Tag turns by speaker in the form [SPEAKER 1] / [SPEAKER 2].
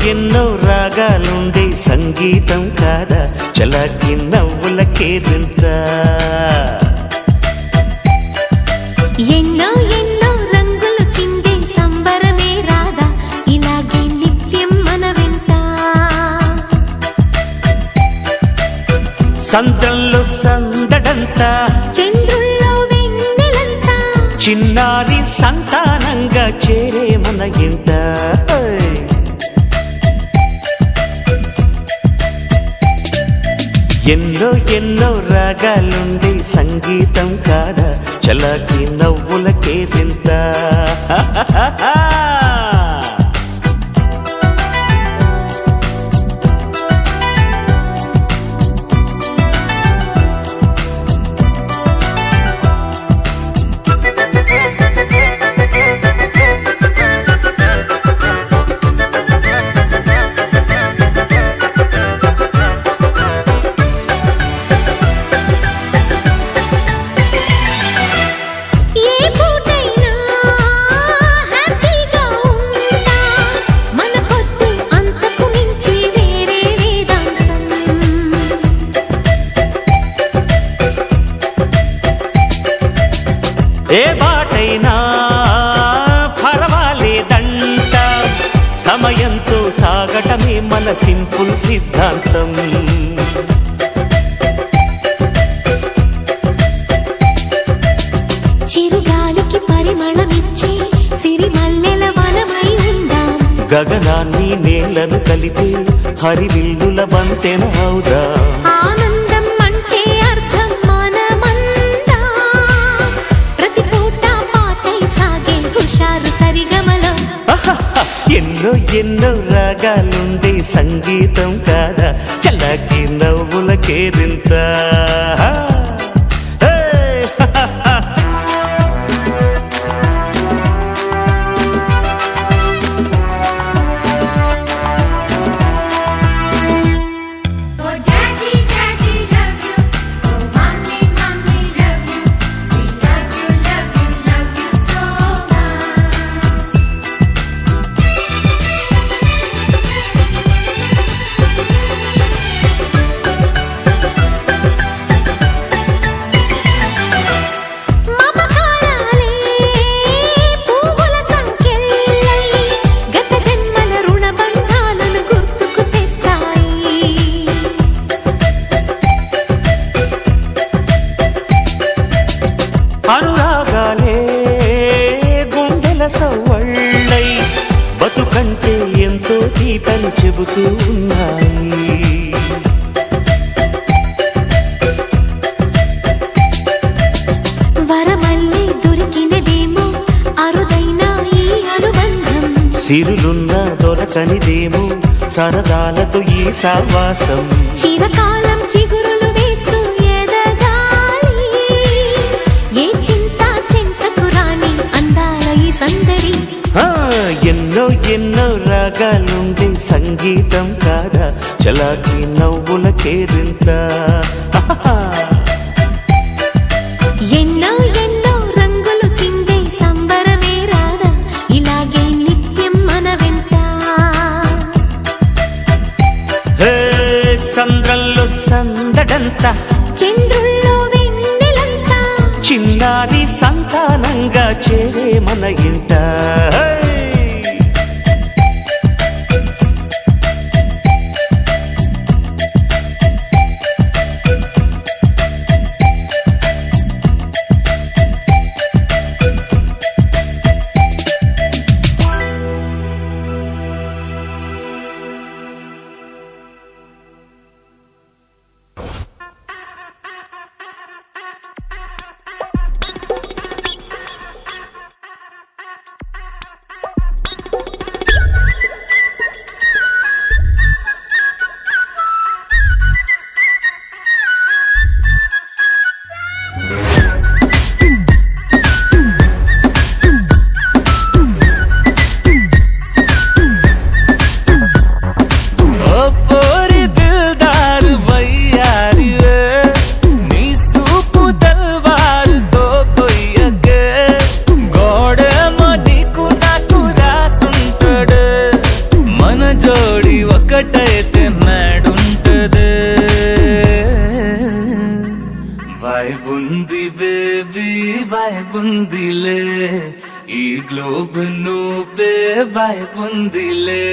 [SPEAKER 1] ఎన్నో రాగాలుండే సంగీతం కాదా చలాకి నవ్వులకే వింత.
[SPEAKER 2] ఎన్నో ఎన్నో రంగులు చిందే సంబరమే రాదా ఇలాగే నిత్యం మన వింత.
[SPEAKER 1] సంద్రంలో సందడంతా
[SPEAKER 2] చంద్రుల్లో వెన్నెలంతా
[SPEAKER 1] చిన్నారి సంతానంగా చేరే మన ఇంట. ఎన్నో ఎన్నో రాగాలుండే సంగీతం కాదా చలాకి నవ్వులకే వింత. ఏ బాటైనా పర్వాలేదంట సమయంతో సాగటమే మన సింపుల్ సిద్ధాంతం.
[SPEAKER 2] చిరుగాలికి పరిమళమిచ్చే సిరిమల్లెల వనమై ఉందాం.
[SPEAKER 1] గగనాన్ని నేలను కలిపే హరివిల్లుల బంతెన అవుదాం.
[SPEAKER 2] ఆనందం అంటే అర్థం మనమందా ప్రతి పూట పాటై సాగే హుషారు సరిగమలో.
[SPEAKER 1] ఎన్నో ఎన్నో రాగాలుండే సంగీతం కాదా చల్లకి నవ్వులకే వింత. అనురాగాలే గుండెల సవ్వళ్ళై బతుకంటే ఎంతో తీపని చెబుతూ ఉన్నాయి.
[SPEAKER 2] వరమల్లి దొరికినదేమో అరుదైన ఈ అనుబంధం.
[SPEAKER 1] సిరులున్న దొరకనిదేమో సరదాలతో ఈ సావాసం.
[SPEAKER 2] చిరకాలం చిగురులు వేస్తూ ఎదగాలి ఏ చింత చింతకు రాని అందాల ఈ సందడి.
[SPEAKER 1] ఎన్నో ఎన్నో రాగాలుండే సంగీతం కాదా చలాకి నవ్వులకే వింత.
[SPEAKER 2] ఎన్నో ఎన్నో రంగులు చిందే సంబరమే రాదా ఇలాగే నిత్యం మన వింత.
[SPEAKER 1] సంద్రంలో సందడంతా
[SPEAKER 2] చంద్రుల్లో వెన్నెలంతా
[SPEAKER 1] చిన్నారి సంతానంగా చేరే మన ఇంట.
[SPEAKER 3] వైబుంది బేబీ వైబుందిలే ఈ గ్లోబ్ నువ్వే వైబుందిలే